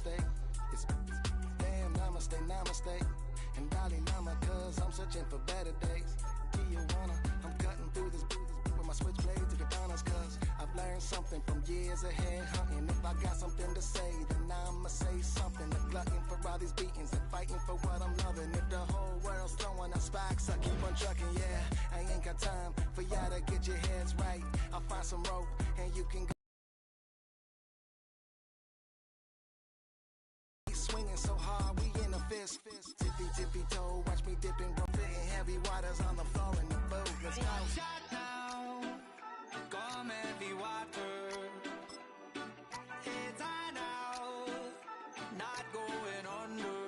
namaste. It's damn namaste, namaste. And Dalai Lama, cause I'm searching for better days. Tijuana, I'm cutting through this with my switchblade to katanas, cause I've learned something from years ahead hunting. If I got something to say, then I'ma say something. A glutton for all these beatings and fighting for what I'm loving. If the whole world's throwing out sparks, I keep on trucking, yeah. I ain't got time for y'all to get your heads right. I'll find some rope and you can go. Swinging so hard, we in a fist. Tippy, tippy toe, watch me dipping, fitting heavy waters on the floor in the boat. Let's go. Shut down, come heavy water. It's high now, not going under.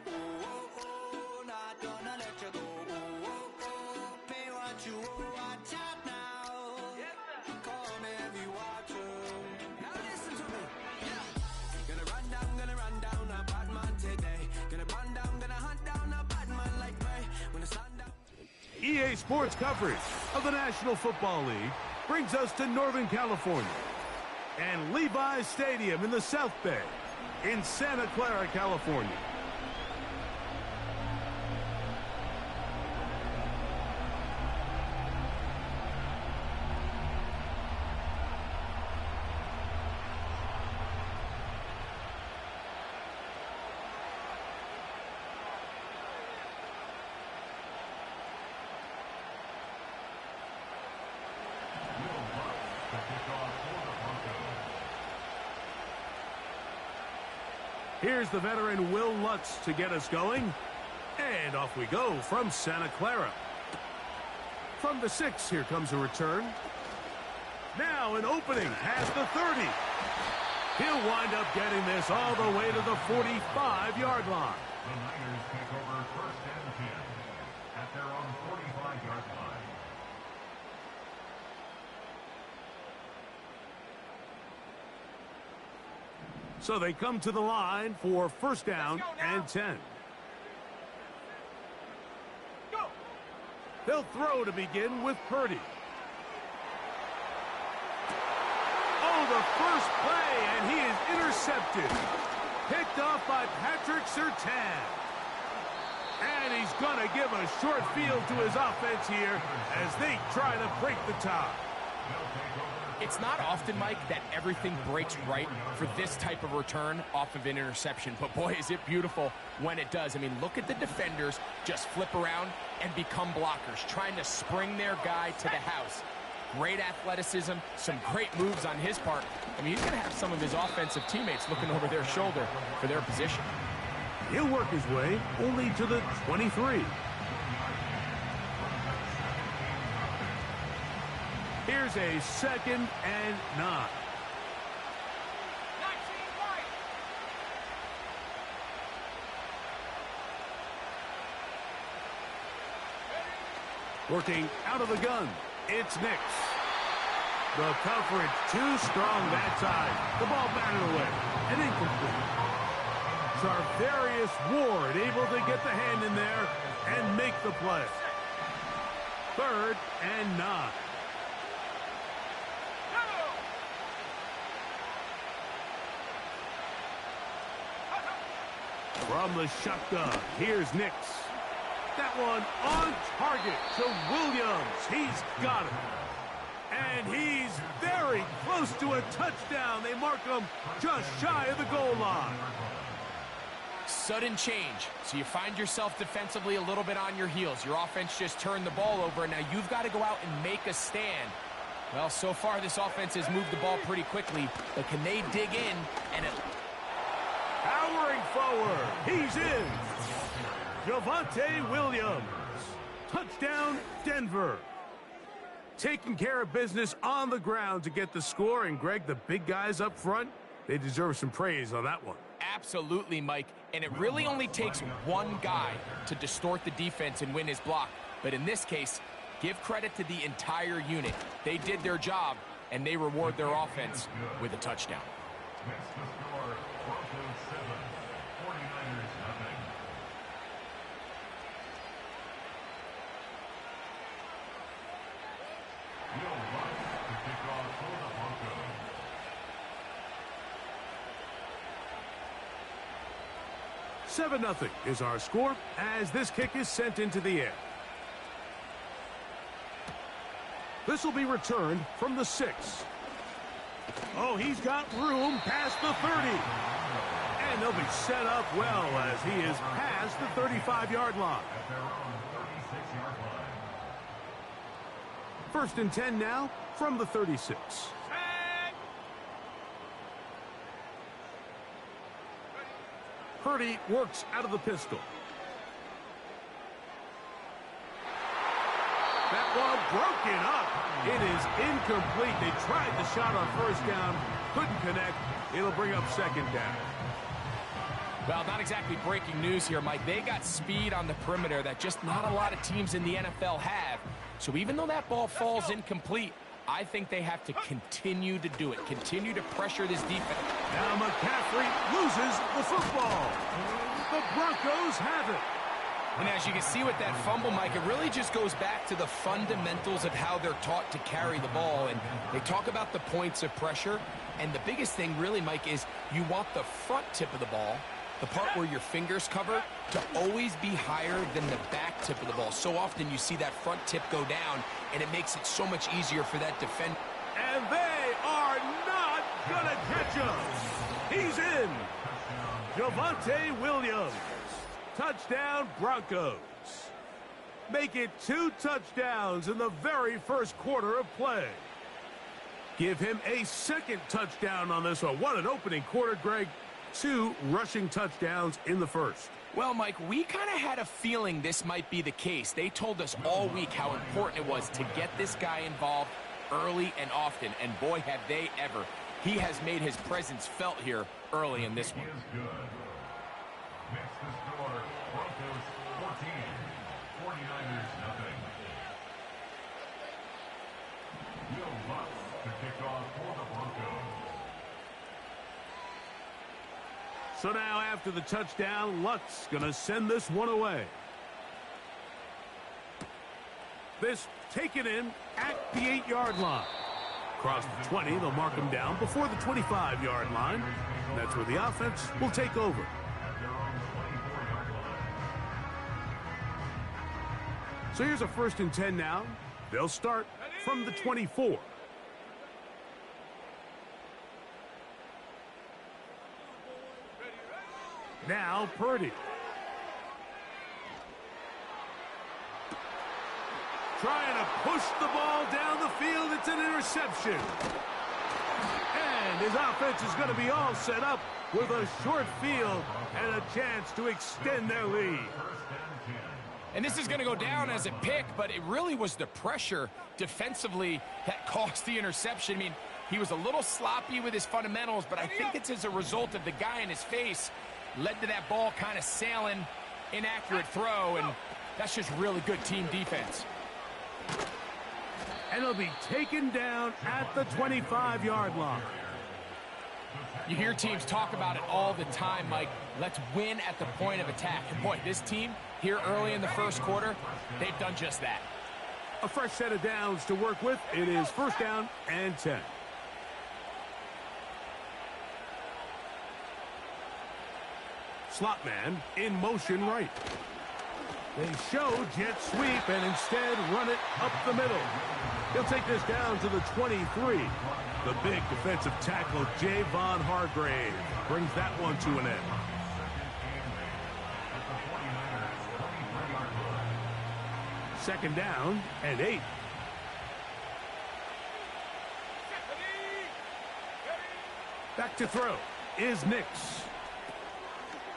Oh, oh, oh, not gonna let you go. Oh, oh, oh, pay what you owe. Watch out now, come heavy water. Now listen to me, yeah. Gonna run down a bad man today. Gonna run down, gonna hunt down a bad man like me. When the sun down. EA Sports coverage of the National Football League brings us to Northern California and Levi's Stadium in the South Bay in Santa Clara, California. Here's the veteran Will Lutz to get us going. And off we go from Santa Clara. From the 6, here comes a return. Now an opening past the 30. He'll wind up getting this all the way to the 45-yard line. The Niners take over first and 10 at their own 45-yard line. So they come to the line for first down and 10. Go. They'll throw to begin with Purdy. Oh, the first play, and he is intercepted. Picked off by Patrick Surtain. And he's going to give a short field to his offense here as they try to break the tie. It's not often, Mike, that everything breaks right for this type of return off of an interception. But, boy, is it beautiful when it does. I mean, look at the defenders just flip around and become blockers, trying to spring their guy to the house. Great athleticism, some great moves on his part. I mean, he's going to have some of his offensive teammates looking over their shoulder for their position. He'll work his way only to the 23. Here's a 2nd and 9. Working out of the gun, it's Nix. The coverage too strong that time. The ball batted away and incomplete. Charvarius Ward able to get the hand in there and make the play. 3rd and 9. From the shotgun, here's Nix. That one on target to Williams. He's got it. And he's very close to a touchdown. They mark him just shy of the goal line. Sudden change. So you find yourself defensively a little bit on your heels. Your offense just turned the ball over, and now you've got to go out and make a stand. Well, so far this offense has moved the ball pretty quickly, but can they dig in and powering forward, he's in. Javonte Williams. Touchdown, Denver. Taking care of business on the ground to get the score. And, Greg, the big guys up front, they deserve some praise on that one. Absolutely, Mike. And it really only takes one guy to distort the defense and win his block. But in this case, give credit to the entire unit. They did their job, and they reward their offense with a touchdown. Next to score, Broncos 7, 49ers nothing. Will Lutz to kick off for the Broncos. 7-0 is our score as this kick is sent into the air. This will be returned from the 6. Oh, he's got room past the 30. And they'll be set up well as he is past the 35-yard line. First and 10 now from the 36. Purdy works out of the pistol. That ball broken up. It is incomplete. They tried the shot on first down, couldn't connect. It'll bring up second down. Well, not exactly breaking news here, Mike. They got speed on the perimeter that just not a lot of teams in the NFL have. So even though that ball falls incomplete, I think they have to continue to do it. Continue to pressure this defense. Now McCaffrey loses the football. The Broncos have it. And as you can see with that fumble, Mike, it really just goes back to the fundamentals of how they're taught to carry the ball. And they talk about the points of pressure. And the biggest thing really, Mike, is you want the front tip of the ball, the part where your fingers cover, to always be higher than the back tip of the ball. So often you see that front tip go down, and it makes it so much easier for that defender. And they are not going to catch us. He's in. Javonte Williams. Touchdown, Broncos. Make it 2 touchdowns in the very first quarter of play. Give him a second touchdown on this one. What an opening quarter, Greg. 2 rushing touchdowns in the first. Well, Mike, we kind of had a feeling this might be the case. They told us all week how important it was to get this guy involved early and often, and boy, have they ever. He has made his presence felt here early in this one. Next to score, Broncos 14, 49ers nothing. Will Lutz to kick off for the Broncos. So now after the touchdown, Lutz going to send this one away. This taken in at the 8-yard line. Across the 20, they'll mark him down before the 25-yard line. That's where the offense will take over. So here's a first and 10 now. They'll start from the 24. Now Purdy. Trying to push the ball down the field. It's an interception. And his offense is going to be all set up with a short field and a chance to extend their lead. And this is going to go down as a pick, but it really was the pressure defensively that caused the interception. I mean, he was a little sloppy with his fundamentals, but I think it's as a result of the guy in his face led to that ball kind of sailing, inaccurate throw, and that's just really good team defense. And he'll be taken down at the 25-yard line. You hear teams talk about it all the time, Mike. Let's win at the point of attack. And boy, this team here early in the first quarter, they've done just that. A fresh set of downs to work with. It is first down and 10. Slot man in motion right. They show jet sweep and instead run it up the middle. He'll take this down to the 23. The big defensive tackle, Javon Hargrave, brings that one to an end. Second down and 8. Back to throw is Nix.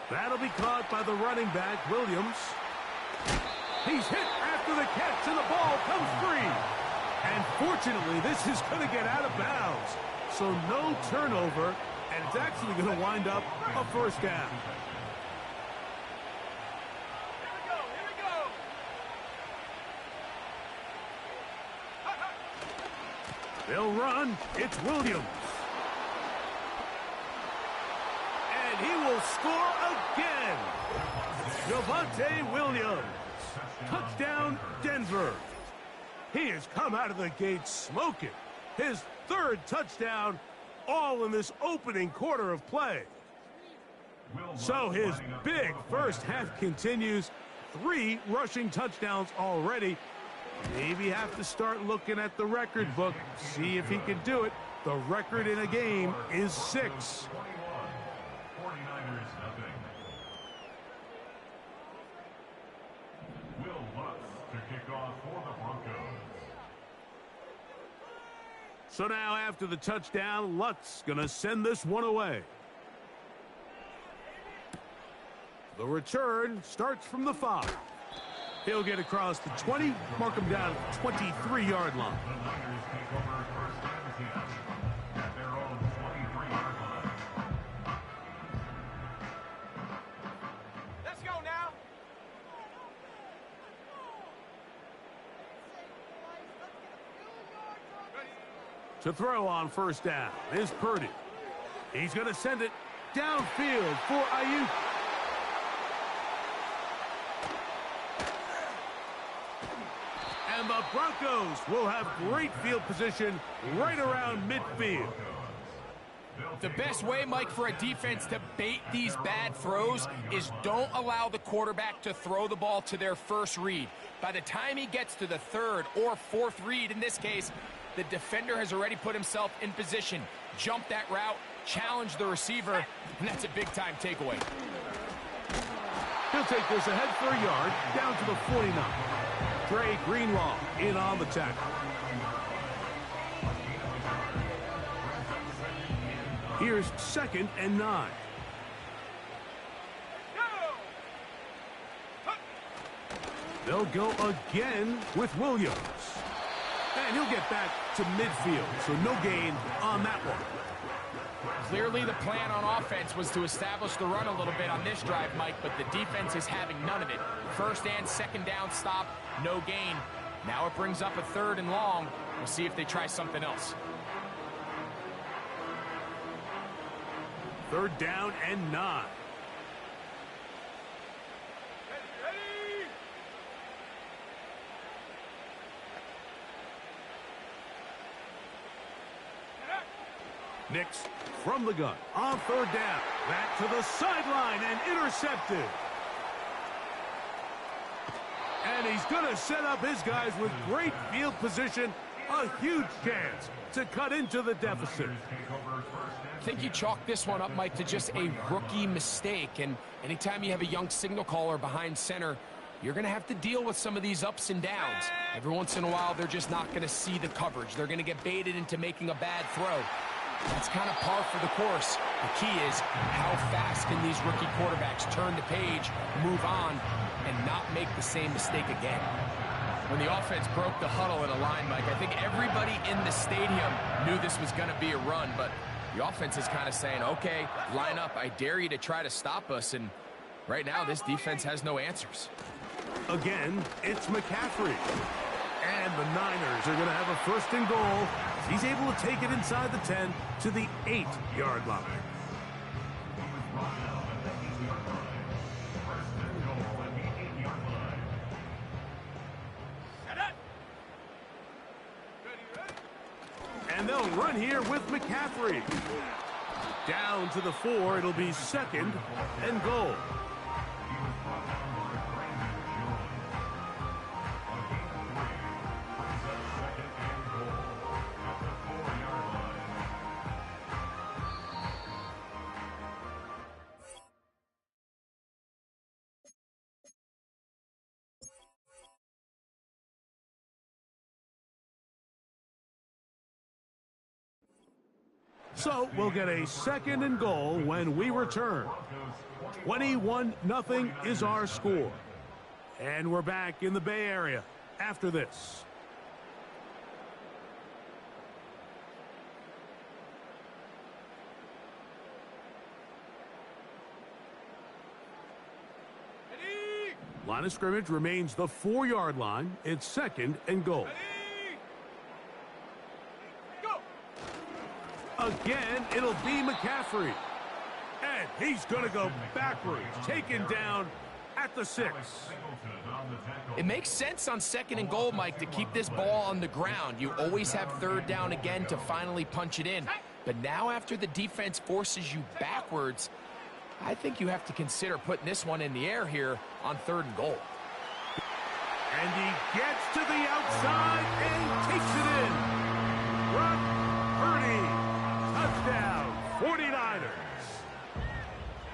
That'll be caught by the running back, Williams. He's hit after the catch, and the ball comes free. And fortunately, this is going to get out of bounds. So no turnover, and it's actually going to wind up a first down. Here we go. They'll run. It's Williams. And he will score again. Javonte Williams. Touchdown, Denver. He has come out of the gate smoking. His third touchdown, all in this opening quarter of play. So his big first half continues. 3 rushing touchdowns already. Maybe have to start looking at the record book, see if he can do it. The record in a game is 6. 49ers nothing. Will Lutz to kick off for the Broncos. So now after the touchdown, Lutz gonna send this one away. The return starts from the 5. He'll get across the 20, mark him down at the 23-yard line. The Niners take over first and 10 at their own 23-yard line. Let's go now. To throw on first down is Purdy. He's going to send it downfield for Ayuk. And the Broncos will have great field position right around midfield. The best way, Mike, for a defense to bait these bad throws is don't allow the quarterback to throw the ball to their first read. By the time he gets to the 3rd or 4th read, in this case, the defender has already put himself in position, jump that route, challenge the receiver, and that's a big-time takeaway. He'll take this ahead for a yard, down to the 49. Trey Greenlaw in on the tackle. Here's 2nd and 9. They'll go again with Williams. And he'll get back to midfield, so no gain on that one. Clearly the plan on offense was to establish the run a little bit on this drive, Mike, but the defense is having none of it. 1st and 2nd down stop, no gain. Now it brings up a 3rd and long. We'll see if they try something else. 3rd down and 9. Nix from the gun on 3rd down. Back to the sideline and intercepted. And he's going to set up his guys with great field position. A huge chance to cut into the deficit. I think you chalk this one up, Mike, to just a rookie mistake. And anytime you have a young signal caller behind center, you're going to have to deal with some of these ups and downs. Every once in a while, they're just not going to see the coverage. They're going to get baited into making a bad throw. That's kind of par for the course. The key is how fast can these rookie quarterbacks turn the page, move on, and not make the same mistake again. When the offense broke the huddle in a line, Mike, I think everybody in the stadium knew this was going to be a run, but the offense is kind of saying, okay, line up. I dare you to try to stop us, and right now this defense has no answers. Again, it's McCaffrey. And the Niners are going to have a 1st and goal. He's able to take it inside the 10 to the 8-yard line. And they'll run here with McCaffrey. Down to the 4, it'll be 2nd and goal. So we'll get a 2nd and goal when we return. 21-0 is our score. And we're back in the Bay Area after this. Line of scrimmage remains the 4-yard line. It's 2nd and goal. Again, it'll be McCaffrey. And he's going to go backwards, taken down at the 6. It makes sense on 2nd and goal, Mike, to keep this ball on the ground. You always have 3rd down again to finally punch it in. But now after the defense forces you backwards, I think you have to consider putting this one in the air here on 3rd and goal. And he gets to the outside and takes it in. Brock Purdy, touchdown, 49ers.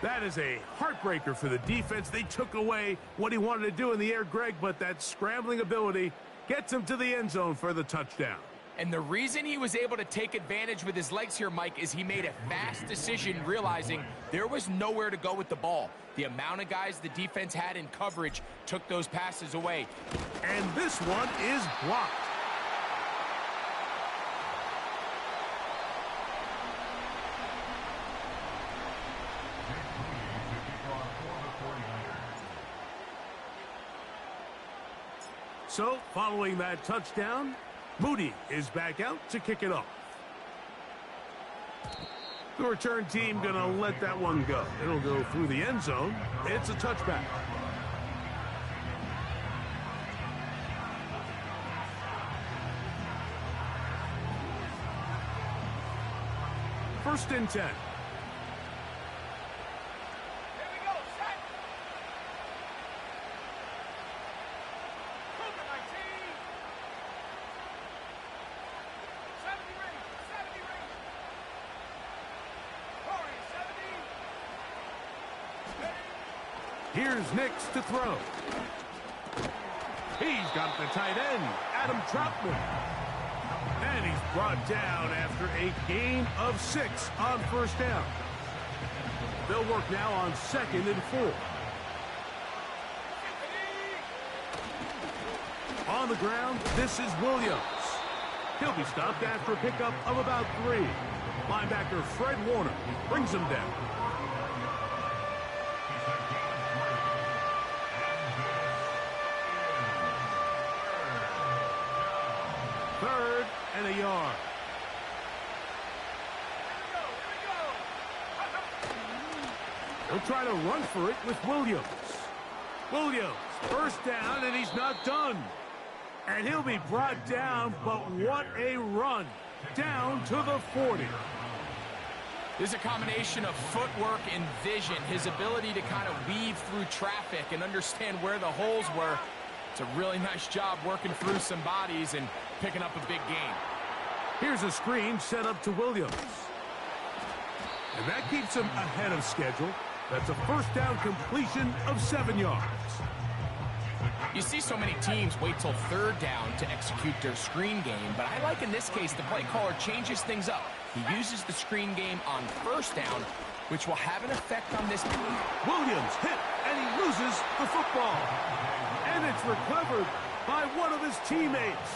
That is a heartbreaker for the defense. They took away what he wanted to do in the air, Greg, but that scrambling ability gets him to the end zone for the touchdown. And the reason he was able to take advantage with his legs here, Mike, is he made a fast decision realizing there was nowhere to go with the ball. The amount of guys the defense had in coverage took those passes away. And this one is blocked. So, following that touchdown, Moody is back out to kick it off. The return team going to let that one go. It'll go through the end zone. It's a touchback. First and 10. Here's Nix to throw. He's got the tight end, Adam Troutman. And he's brought down after a gain of 6 on first down. They'll work now on 2nd and 4. On the ground, this is Williams. He'll be stopped after a pickup of about 3. Linebacker Fred Warner brings him down. Third and a yard. He'll try to run for it with Williams. Williams, first down, and he's not done. And he'll be brought down, but what a run. Down to the 40. There's a combination of footwork and vision, his ability to kind of weave through traffic and understand where the holes were. It's a really nice job working through some bodies and picking up a big gain. Here's a screen set up to Williams. And that keeps him ahead of schedule. That's a first down completion of 7 yards. You see so many teams wait till 3rd down to execute their screen game, but I like in this case the play caller changes things up. He uses the screen game on 1st down, which will have an effect on this play. Williams hit, and he loses the football. And it's recovered by one of his teammates.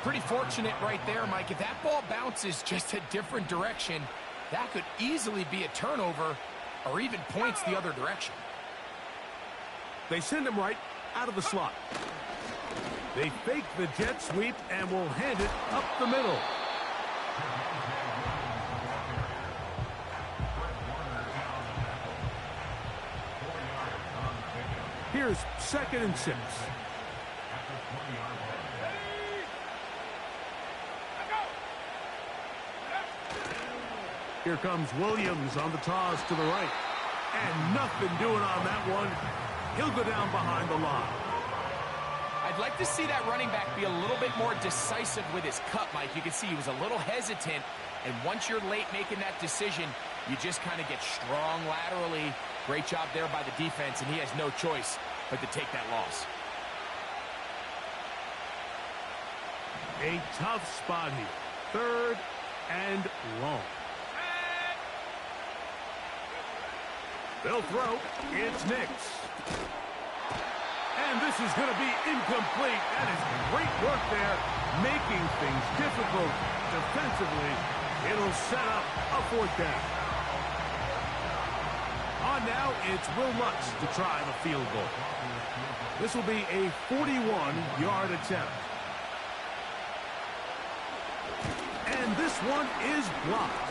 Pretty fortunate right there, Mike. If that ball bounces just a different direction, that could easily be a turnover or even points the other direction. They send him right out of the slot. They fake the jet sweep and will hand it up the middle. Here's 2nd and 6. Here comes Williams on the toss to the right. And nothing doing on that one. He'll go down behind the line. I'd like to see that running back be a little bit more decisive with his cut, Mike. You can see he was a little hesitant, and once you're late making that decision, you just kind of get strong laterally. Great job there by the defense, and he has no choice but to take that loss. A tough spot here. 3rd and long. They'll throw. It's Nix. And this is going to be incomplete. That is great work there, making things difficult defensively. It'll set up a 4th down. On now, it's Will Lutz to try the field goal. This will be a 41-yard attempt. And this one is blocked.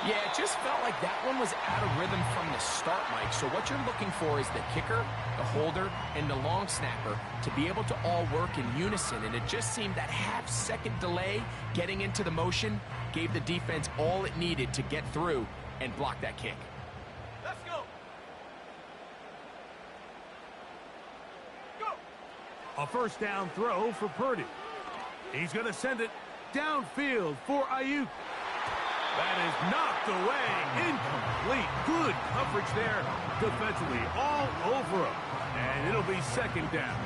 Yeah, it just felt like that one was out of rhythm from the start, Mike. So what you're looking for is the kicker, the holder, and the long snapper to be able to all work in unison. And it just seemed that half-second delay getting into the motion gave the defense all it needed to get through and block that kick. A first down throw for Purdy. He's going to send it downfield for Ayuk. That is knocked away. Incomplete. Good coverage there defensively all over him. And it'll be second down.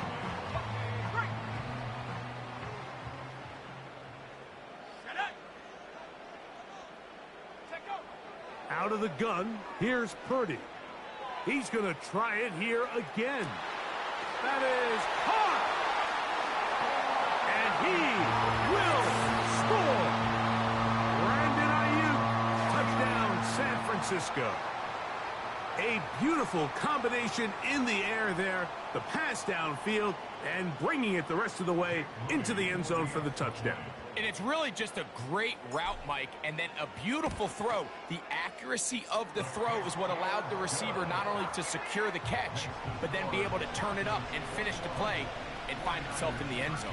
Out of the gun, here's Purdy. He's going to try it here again. That is caught. And he will score. Brandon Ayuk, touchdown San Francisco. A beautiful combination in the air there. The pass downfield and bringing it the rest of the way into the end zone for the touchdown. And it's really just a great route, Mike, and then a beautiful throw. The accuracy of the throw is what allowed the receiver not only to secure the catch, but then be able to turn it up and finish the play and find himself in the end zone.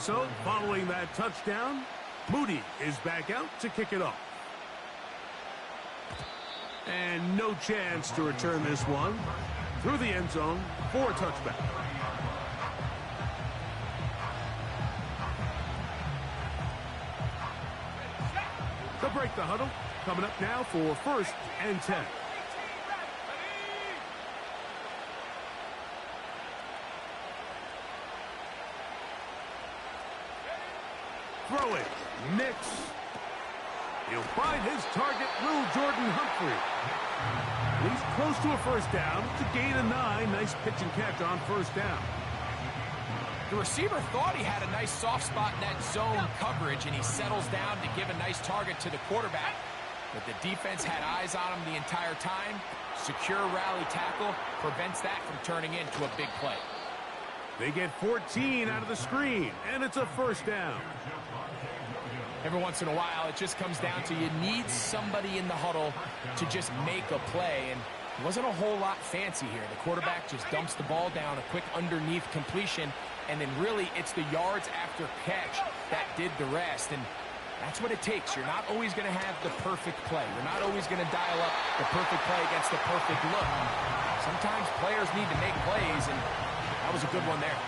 So, following that touchdown, Moody is back out to kick it off. And no chance to return this one through the end zone for a touchback. They'll break the huddle. Coming up now for 1st and 10. Throw it. Nix. He'll find his target, Lil Jordan Humphrey. He's close to a first down to gain a 9. Nice pitch and catch on first down. The receiver thought he had a nice soft spot in that zone coverage, and he settles down to give a nice target to the quarterback. But the defense had eyes on him the entire time. Secure rally tackle prevents that from turning into a big play. They get 14 out of the screen, and it's a first down. Every once in a while, it just comes down to you need somebody in the huddle to just make a play, and it wasn't a whole lot fancy here. The quarterback just dumps the ball down, a quick underneath completion, and then really it's the yards after catch that did the rest, and that's what it takes. You're not always going to have the perfect play. You're not always going to dial up the perfect play against the perfect look. Sometimes players need to make plays, and that was a good one there.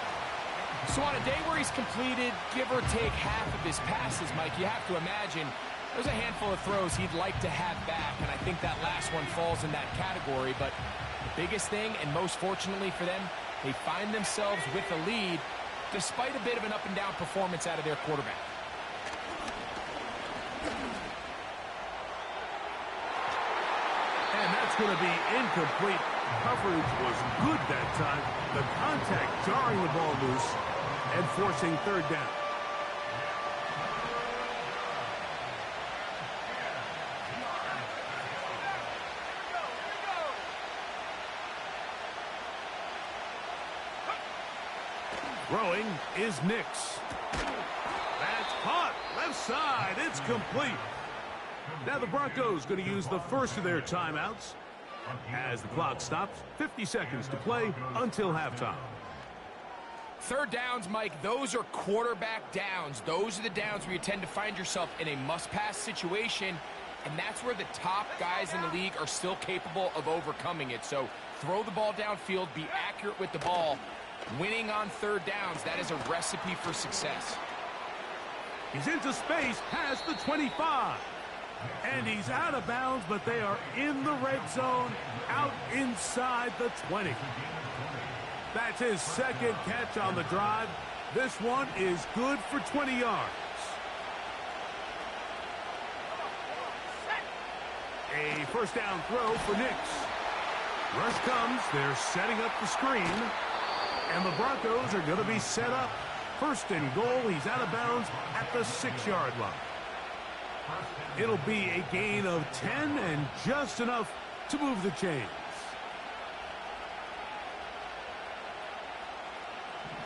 So on a day where he's completed, give or take half of his passes, Mike, you have to imagine there's a handful of throws he'd like to have back, and I think that last one falls in that category. But the biggest thing, and most fortunately for them, they find themselves with a lead despite a bit of an up-and-down performance out of their quarterback. And that's going to be incomplete. Coverage was good that time. The contact jarring the ball loose and forcing third down. Throwing is Nix. That's caught. Left side. It's complete. Now the Broncos going to use the first of their timeouts. As the clock stops, 50 seconds to play until halftime. Third downs, Mike, those are quarterback downs. Those are the downs where you tend to find yourself in a must-pass situation, and that's where the top guys in the league are still capable of overcoming it. So throw the ball downfield, be accurate with the ball. Winning on third downs, that is a recipe for success. He's into space past the 25. And he's out of bounds, but they are in the red zone, out inside the 20. That's his second catch on the drive. This one is good for 20 yards. A first down throw for Nix. Rush comes. They're setting up the screen. And the Broncos are going to be set up. First and goal. He's out of bounds at the 6-yard line. It'll be a gain of 10 and just enough to move the chains.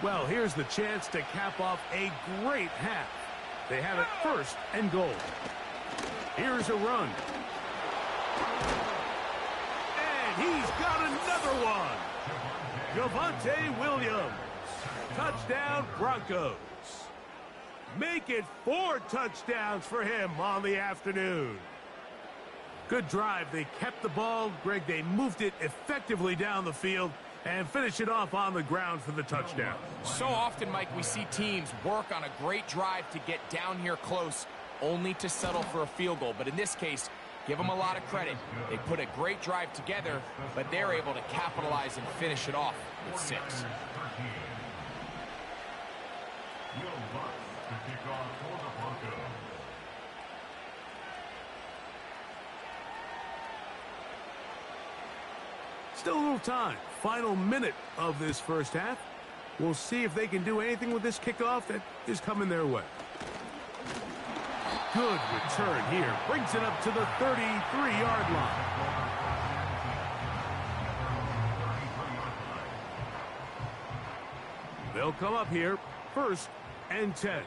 Well, here's the chance to cap off a great half. They have it first and goal. Here's a run. And he's got another one. Javonte Williams. Touchdown, Broncos. Make it 4 touchdowns for him on the afternoon. Good drive. They kept the ball. Greg, they moved it effectively down the field and finish it off on the ground for the touchdown. So often, Mike, we see teams work on a great drive to get down here close, only to settle for a field goal. But in this case, give them a lot of credit. They put a great drive together, but they're able to capitalize and finish it off with 6. Will Lutz to kick off for the Broncos. Still a little time. Final minute of this first half. We'll see if they can do anything with this kickoff that is coming their way. Good return here. Brings it up to the 33-yard line. They'll come up here, 1st and 10.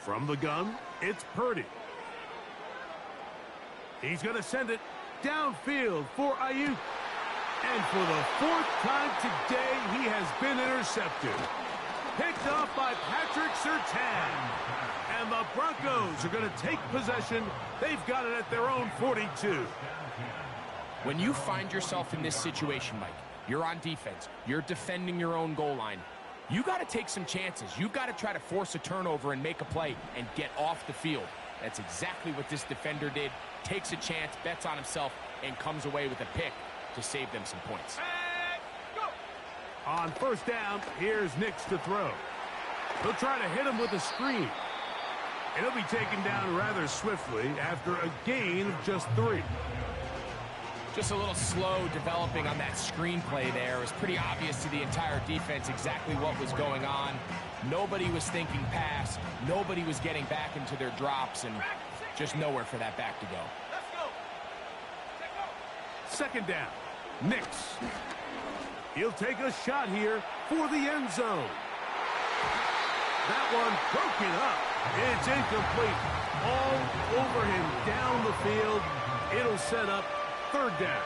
From the gun, it's Purdy. He's going to send it downfield for Ayuk. And for the 4th time today, he has been intercepted. Picked off by Patrick Surtain. And the Broncos are going to take possession. They've got it at their own 42. When you find yourself in this situation, Mike, you're on defense, you're defending your own goal line, you got to take some chances. You got to try to force a turnover and make a play and get off the field. That's exactly what this defender did. Takes a chance, bets on himself, and comes away with a pick to save them some points. On 1st down, here's Nix to throw. He'll try to hit him with a screen. It'll be taken down rather swiftly after a gain of just 3. Just a little slow developing on that screenplay there. It was pretty obvious to the entire defense exactly what was going on. Nobody was thinking pass. Nobody was getting back into their drops, and just nowhere for that back to go. 2nd down. Nix. He'll take a shot here for the end zone. That one broken up. It's incomplete. All over him down the field. It'll set up 3rd down.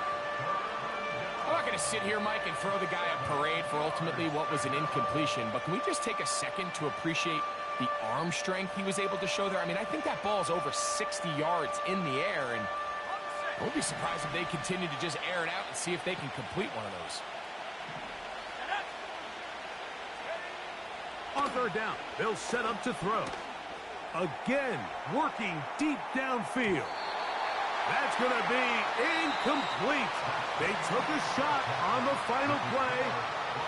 I'm not going to sit here, Mike, and throw the guy a parade for ultimately what was an incompletion, but can we just take a second to appreciate the arm strength he was able to show there? I mean, I think that ball is over 60 yards in the air, and I won't be surprised if they continue to just air it out and see if they can complete one of those. On 3rd down, they'll set up to throw. Again, working deep downfield. That's going to be incomplete. They took a shot on the final play.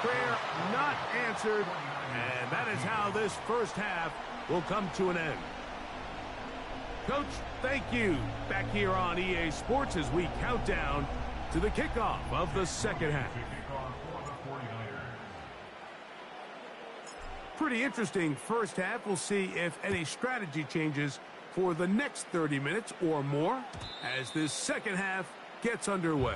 Prayer not answered. And that is how this first half will come to an end. Coach, thank you. Back here on EA Sports as we count down to the kickoff of the second half. Pretty interesting first half. We'll see if any strategy changes for the next 30 minutes or more as this second half gets underway.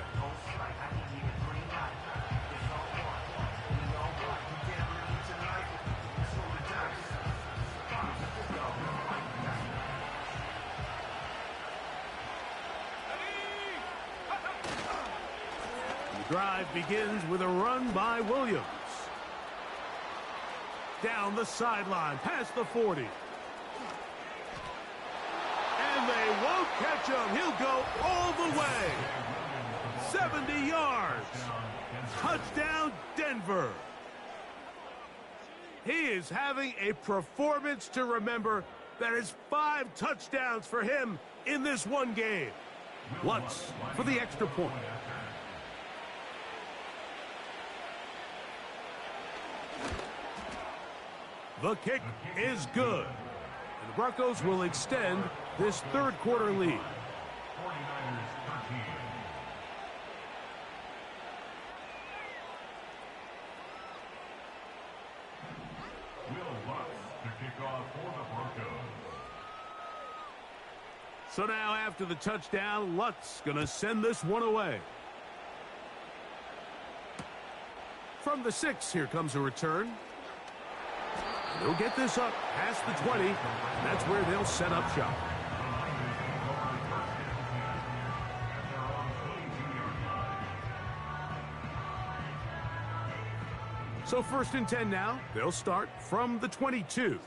The drive begins with a run by Williams. Down the sideline, past the 40. And they won't catch him. He'll go all the way. 70 yards. Touchdown, Denver. He is having a performance to remember. That is 5 touchdowns for him in this one game. Lutz for the extra point. The kick is good. And the Broncos will extend this third quarter lead. 49ers 13. Will Lutz to kick off for the Broncos. So now after the touchdown, Lutz going to send this one away. From the 6, here comes a return. They'll get this up past the 20. That's where they'll set up shop. So 1st and 10 now. They'll start from the 22.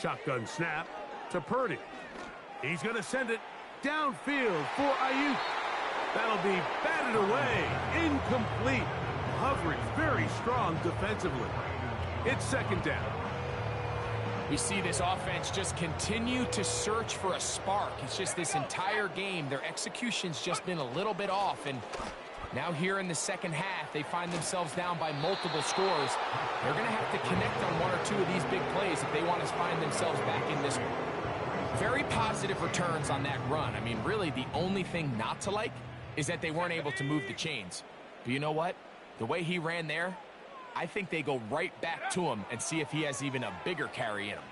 Shotgun snap to Purdy. He's going to send it downfield for Ayuk. That'll be batted away. Incomplete. Hovering very strong defensively. It's second down. We see this offense just continue to search for a spark. It's just this entire game, their execution's just been a little bit off. And now here in the second half, they find themselves down by multiple scores. They're going to have to connect on one or two of these big plays if they want to find themselves back in this one. Very positive returns on that run. I mean, really, the only thing not to like is that they weren't able to move the chains. But you know what? The way he ran there, I think they go right back to him and see if he has even a bigger carry in him.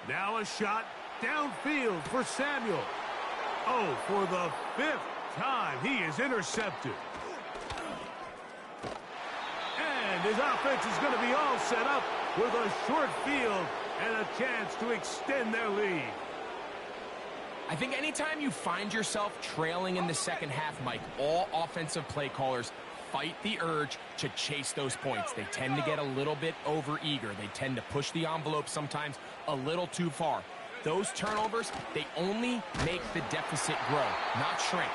Now a shot downfield for Samuel. Oh, for the 5th time, he is intercepted. And his offense is going to be all set up with a short field and a chance to extend their lead. I think anytime you find yourself trailing in the second half, Mike, all offensive play callers fight the urge to chase those points. They tend to get a little bit over-eager. They tend to push the envelope sometimes a little too far. Those turnovers, they only make the deficit grow, not shrink.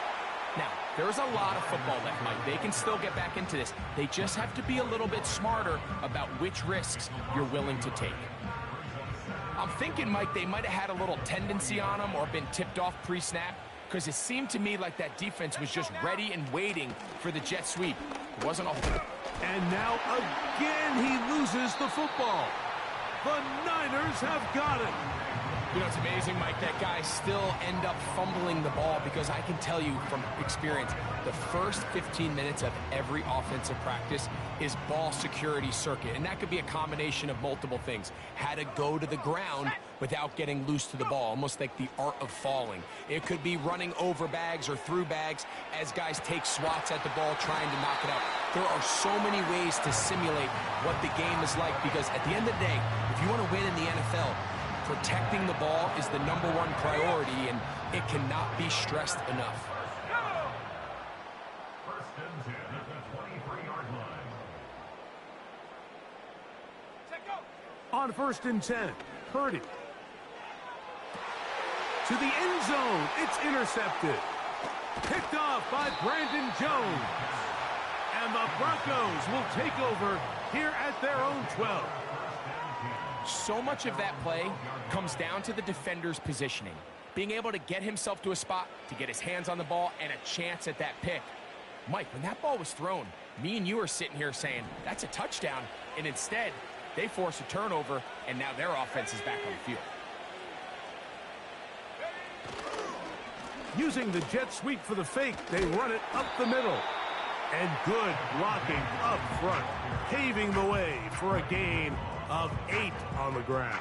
Now, there's a lot of football left, Mike. They can still get back into this. They just have to be a little bit smarter about which risks you're willing to take. I'm thinking, Mike, they might have had a little tendency on them or been tipped off pre-snap, because it seemed to me like that defense was just ready and waiting for the jet sweep. It wasn't a whole... And now again he loses the football. The Niners have got it. You know, it's amazing, Mike, that guys still end up fumbling the ball, because I can tell you from experience, the first 15 minutes of every offensive practice is ball security circuit. And that could be a combination of multiple things. How to go to the ground without getting loose to the ball, almost like the art of falling. It could be running over bags or through bags as guys take swats at the ball trying to knock it out. There are so many ways to simulate what the game is like, because at the end of the day, if you want to win in the NFL, protecting the ball is the #1 priority, and it cannot be stressed enough. First and 10 at the 23-yard line. On first and 10, Purdy. To the end zone, it's intercepted. Picked off by Brandon Jones. And the Broncos will take over here at their own 12. So much of that play comes down to the defender's positioning. Being able to get himself to a spot, to get his hands on the ball, and a chance at that pick. Mike, when that ball was thrown, me and you are sitting here saying, that's a touchdown. And instead, they force a turnover, and now their offense is back on the field. Using the jet sweep for the fake, they run it up the middle. And good blocking up front, paving the way for a gain of 8 on the ground.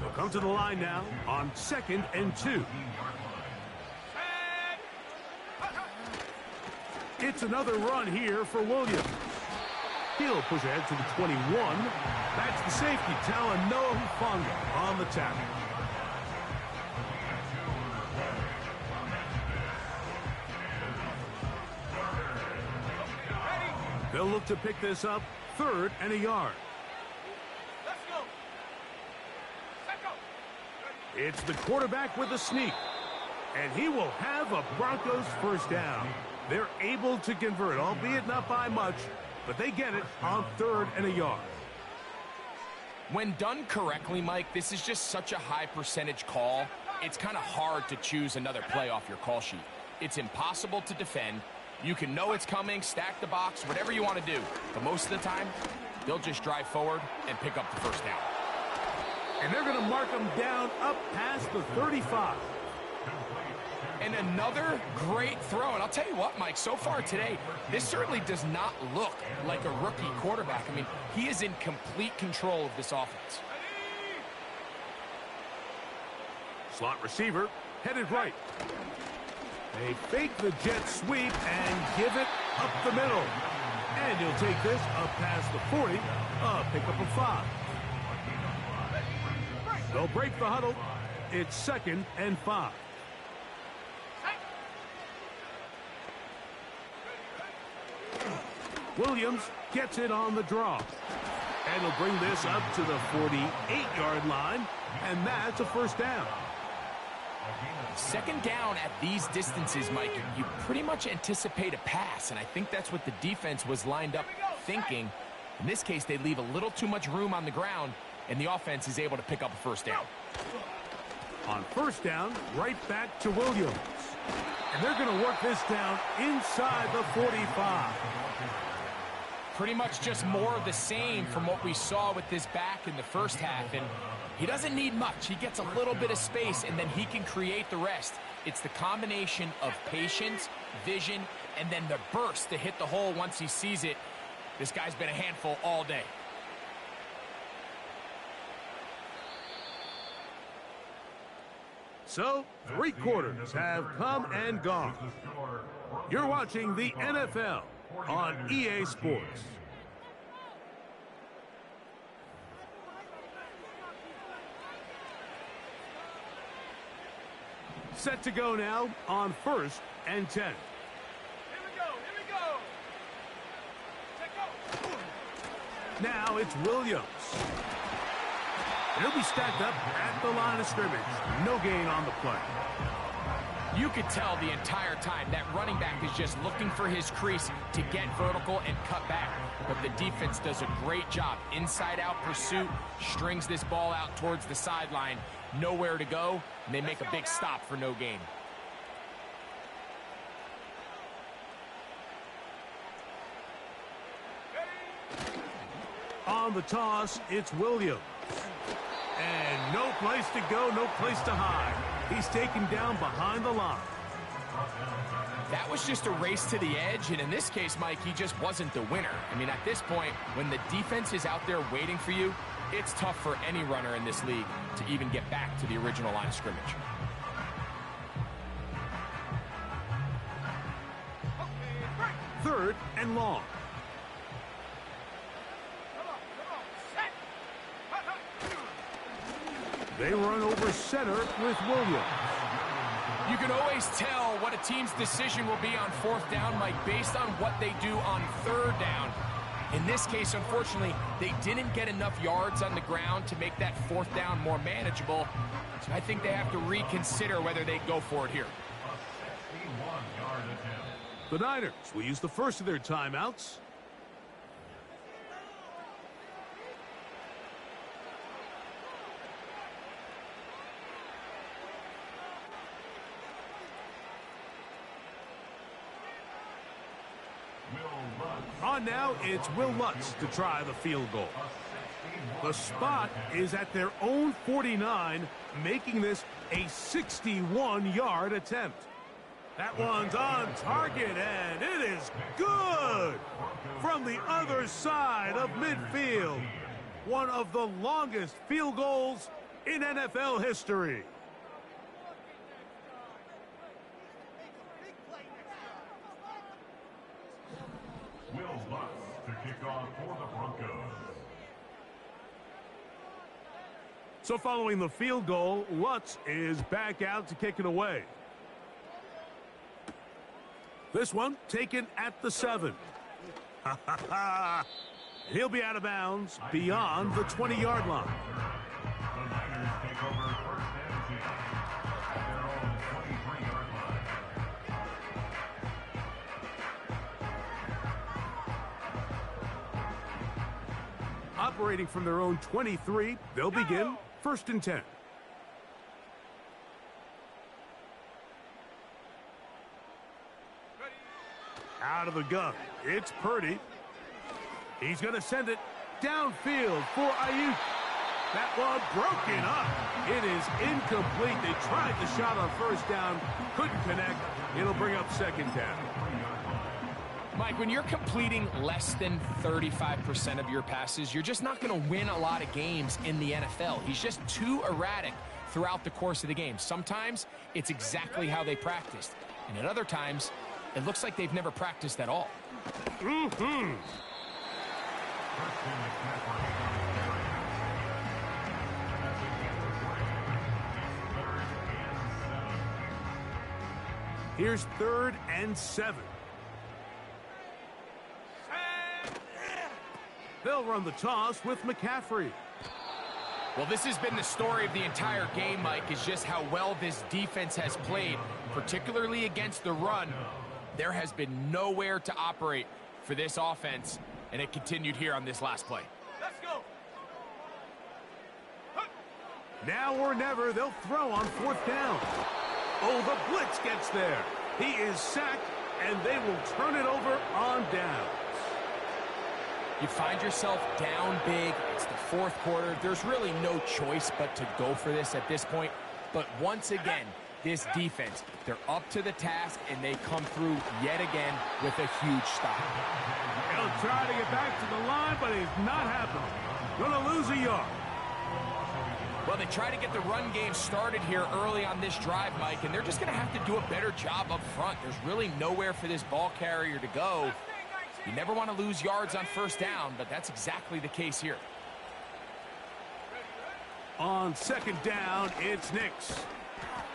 They'll come to the line now on 2nd and 2. It's another run here for Williams. He'll push ahead to the 21. That's the safety, Talanoa Hufanga on the tackle. They'll look to pick this up, 3rd and a yard. Let's go. It's the quarterback with a sneak. And he will have a Broncos first down. They're able to convert, albeit not by much, but they get it on 3rd and a yard. When done correctly, Mike, this is just such a high percentage call. It's kind of hard to choose another play off your call sheet. It's impossible to defend. You can know it's coming, stack the box, whatever you want to do. But most of the time, they'll just drive forward and pick up the first down. And they're going to mark them down up past the 35. And another great throw. And I'll tell you what, Mike, so far today, this certainly does not look like a rookie quarterback. I mean, he is in complete control of this offense. Slot receiver, headed right. They fake the jet sweep and give it up the middle. And he'll take this up past the 40, a pickup of 5. They'll break the huddle. It's 2nd and 5. Williams gets it on the draw. And he'll bring this up to the 48-yard line, and that's a first down. Second down at these distances, Mike, you pretty much anticipate a pass, and I think that's what the defense was lined up thinking. In this case, they leave a little too much room on the ground, and the offense is able to pick up a first down. On first down, right back to Williams. And they're going to work this down inside the 45. Pretty much just more of the same from what we saw with this back in the first half, and he doesn't need much. He gets a little bit of space, and then he can create the rest. It's the combination of patience, vision, and then the burst to hit the hole once he sees it. This guy's been a handful all day. So, 3 quarters have come and gone. You're watching the NFL on EA Sports. Set to go now on 1st and 10. Here we go. Check go. Now it's Williams. He'll be stacked up at the line of scrimmage. No gain on the play. You could tell the entire time that running back is just looking for his crease to get vertical and cut back. But the defense does a great job. Inside-out pursuit, strings this ball out towards the sideline. Nowhere to go, and they make a big stop for no gain. On the toss, it's Williams. And no place to go, no place to hide. He's taken down behind the line. That was just a race to the edge, and in this case, Mike, he just wasn't the winner. I mean, at this point, when the defense is out there waiting for you, it's tough for any runner in this league to even get back to the original line of scrimmage. Third and long. They run over center with Williams. You can always tell what a team's decision will be on 4th down, Mike, based on what they do on 3rd down. In this case, unfortunately, they didn't get enough yards on the ground to make that 4th down more manageable. So I think they have to reconsider whether they go for it here. The Niners will use the first of their timeouts. On now, it's Will Lutz to try the field goal. The spot is at their own 49, making this a 61-yard attempt. That one's on target, and it is good from the other side of midfield. One of the longest field goals in NFL history. Will Lutz to kick off for the Broncos. So following the field goal, Lutz is back out to kick it away. This one taken at the 7. He'll be out of bounds beyond the 20-yard line. The Niners take over 1st and 10 at their own 23-yard line. Operating from their own 23, they'll begin 1st and 10. Out of the gun, it's Purdy. He's going to send it downfield for Ayuk. That one broken up. It is incomplete. They tried the shot on 1st down, couldn't connect. It'll bring up 2nd down. Mike, when you're completing less than 35% of your passes, you're just not going to win a lot of games in the NFL. He's just too erratic throughout the course of the game. Sometimes it's exactly how they practiced, and at other times, it looks like they've never practiced at all. Here's 3rd and 7. They'll They'll run the toss with McCaffrey. Well, this has been the story of the entire game, Mike, is just how well this defense has played, particularly against the run. There has been nowhere to operate for this offense, and it continued here on this last play. Let's go. Now or never, they'll throw on 4th down. Oh, the blitz gets there. He is sacked, and they will turn it over on downs. You find yourself down big. It's the 4th quarter. There's really no choice but to go for this at this point. But once again, this defense, they're up to the task, and they come through yet again with a huge stop. He'll try to get back to the line, but he's not happening. Gonna lose a yard. Well, they try to get the run game started here early on this drive, Mike, and they're just going to have to do a better job up front. There's really nowhere for this ball carrier to go. You never want to lose yards on 1st down, but that's exactly the case here. On 2nd down, it's Nix.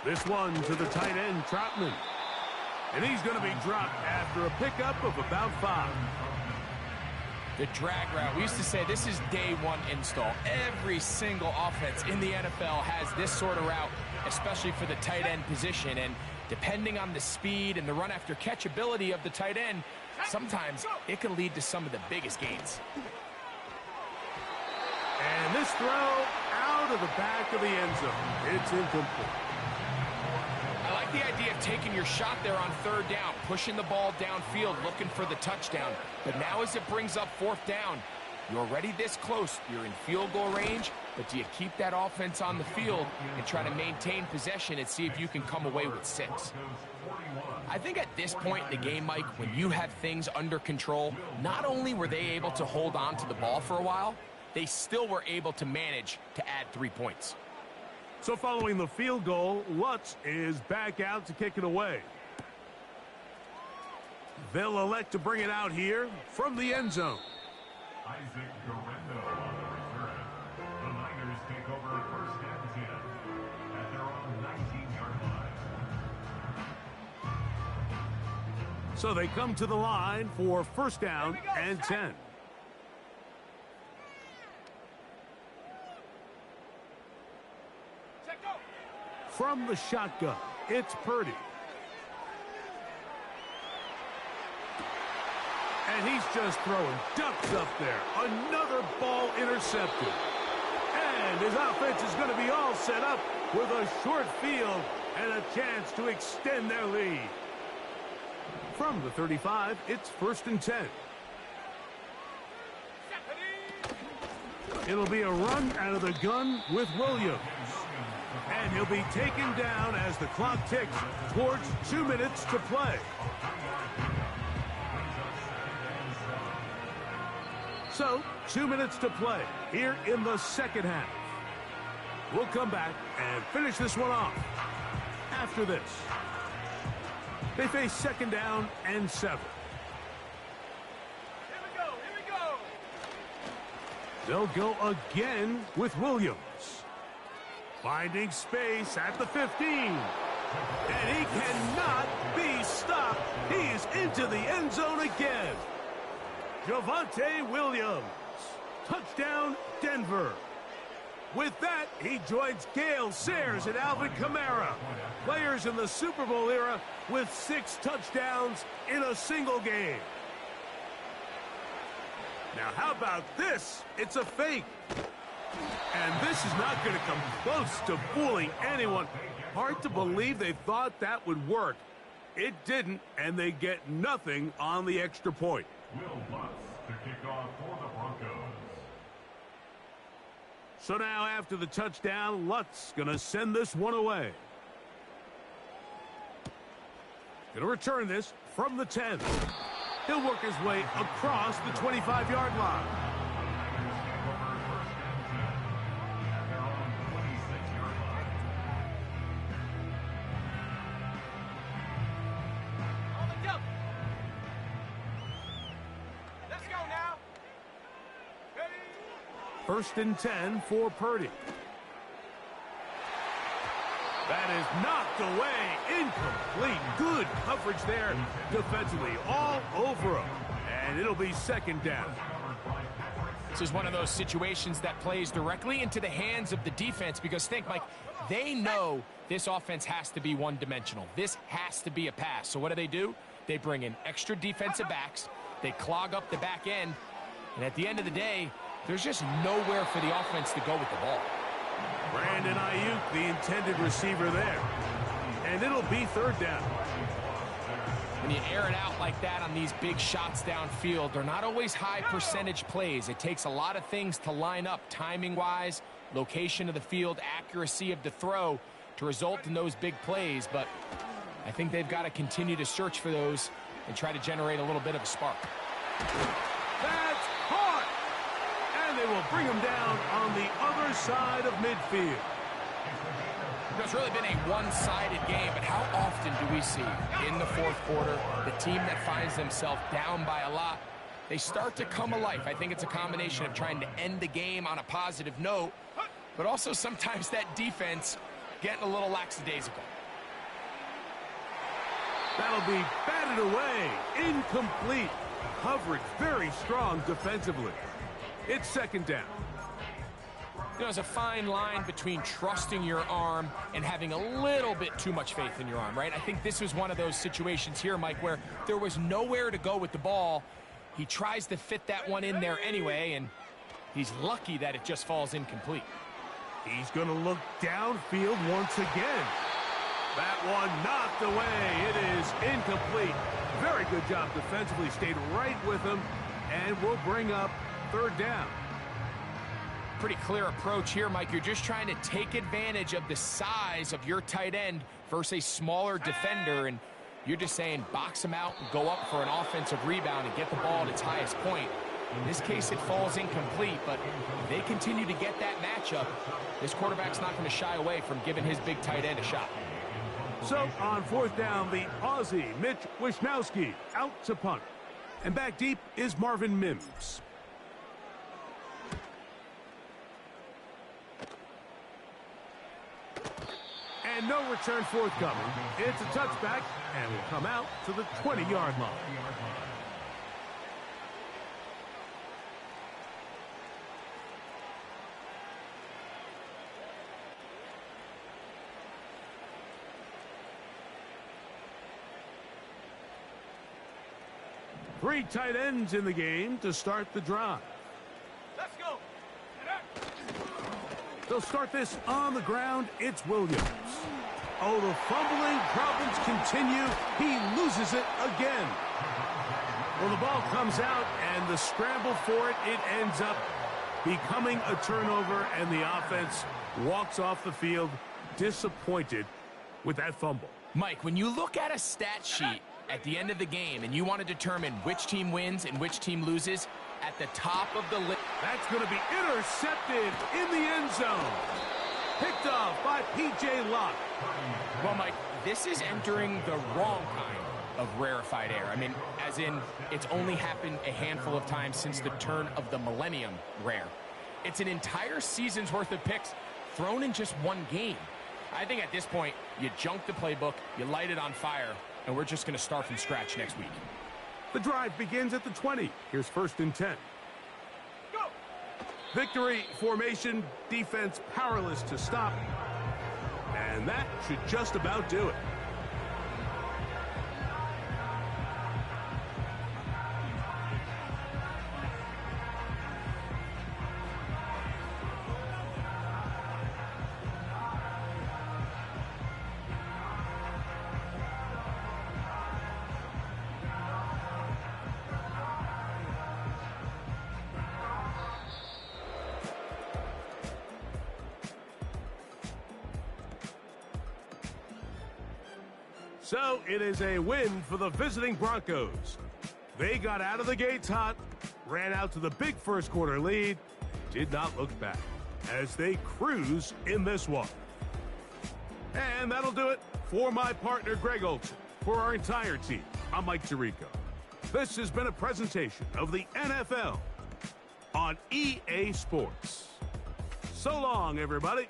This one to the tight end, Troutman. And he's going to be dropped after a pickup of about 5. The drag route. We used to say this is day 1 install. Every single offense in the NFL has this sort of route, especially for the tight end position. And depending on the speed and the run after catch ability of the tight end, sometimes it can lead to some of the biggest gains. And this throw out of the back of the end zone. It's incomplete. I like the idea of taking your shot there on 3rd down, pushing the ball downfield, looking for the touchdown. But now as it brings up 4th down, you're already this close. You're in field goal range, but do you keep that offense on the field and try to maintain possession and see if you can come away with 6? I think at this point in the game, Mike, when you have things under control, not only were they able to hold on to the ball for a while, they still were able to manage to add 3 points. So following the field goal, Lutz is back out to kick it away. They'll elect to bring it out here from the end zone. Isaac Guerrero on the return. The Niners take over 1st and 10 at their own 19-yard line. So they come to the line for 1st down and 10. From the shotgun, it's Purdy. And he's just throwing ducks up there. Another ball intercepted. And his offense is going to be all set up with a short field and a chance to extend their lead. From the 35, it's 1st and 10. It'll be a run out of the gun with Williams. And he'll be taken down as the clock ticks towards 2 minutes to play. So, 2 minutes to play here in the 2nd half. We'll come back and finish this one off after this. They face 2nd down and 7. Here we go. They'll go again with Williams. Finding space at the 15. And he cannot be stopped. He's into the end zone again. Javonte Williams. Touchdown, Denver. With that, he joins Gale Sayers and Alvin Kamara, players in the Super Bowl era with 6 touchdowns in a single game. Now, how about this? It's a fake. And this is not going to come close to fooling anyone. Hard to believe they thought that would work. It didn't, and they get nothing on the extra point. Will Lutz to kick off for the Broncos. So now after the touchdown, Lutz going to send this one away. Going to return this from the 10. He'll work his way across the 25-yard line. First and 10 for Purdy. That is knocked away. Incomplete. Good coverage there defensively all over him. And it'll be 2nd down. This is one of those situations that plays directly into the hands of the defense because think, Mike, they know this offense has to be one-dimensional. This has to be a pass. So what do? They bring in extra defensive backs. They clog up the back end. And at the end of the day, there's just nowhere for the offense to go with the ball. Brandon Ayuk, the intended receiver there. And it'll be third down. When you air it out like that on these big shots downfield, they're not always high percentage plays. It takes a lot of things to line up timing-wise, location of the field, accuracy of the throw to result in those big plays. But I think they've got to continue to search for those and try to generate a little bit of a spark. That's caught! And they will bring him down on the other side of midfield. It's really been a one-sided game, but how often do we see in the fourth quarter the team that finds themselves down by a lot, they start to come alive? I think it's a combination of trying to end the game on a positive note, but also sometimes that defense getting a little lackadaisical. That'll be batted away. Incomplete. Coverage very strong defensively. It's second down. You know, there's a fine line between trusting your arm and having a little bit too much faith in your arm, right? I think this was one of those situations here, Mike, where there was nowhere to go with the ball. He tries to fit that one in there anyway, and he's lucky that it just falls incomplete. He's going to look downfield once again. That one knocked away. It is incomplete. Very good job defensively. Stayed right with him, and will bring up third down. Pretty clear approach here, Mike. You're just trying to take advantage of the size of your tight end versus a smaller defender, and you're just saying box him out and go up for an offensive rebound and get the ball at its highest point. In this case, it falls incomplete, but if they continue to get that matchup, this quarterback's not going to shy away from giving his big tight end a shot. So, on fourth down, the Aussie, Mitch Wishnowski, out to punt. And back deep is Marvin Mims. And no return forthcoming. It's a touchback, and will come out to the 20-yard line. Three tight ends in the game to start the drive. Let's go. They'll start this on the ground. It's Williams. Oh, the fumbling problems continue. He loses it again. Well, the ball comes out, and the scramble for it, it ends up becoming a turnover, and the offense walks off the field disappointed with that fumble. Mike, when you look at a stat sheet at the end of the game and you want to determine which team wins and which team loses, at the top of the list. That's going to be intercepted in the end zone. Picked off by P.J. Locke. Well, Mike, this is entering the wrong kind of rarefied air. I mean, as in, it's only happened a handful of times since the turn of the millennium rare. It's an entire season's worth of picks thrown in just one game. I think at this point, you junk the playbook, you light it on fire, and we're just going to start from scratch next week. The drive begins at the 20. Here's first and 10. Go! Victory formation, defense powerless to stop. And that should just about do it. So it is a win for the visiting Broncos. They got out of the gates hot, ran out to the big first quarter lead, did not look back as they cruise in this one. And that'll do it for my partner Greg Olson. For our entire team, I'm Mike Tirico. This has been a presentation of the NFL on EA Sports. So long, everybody.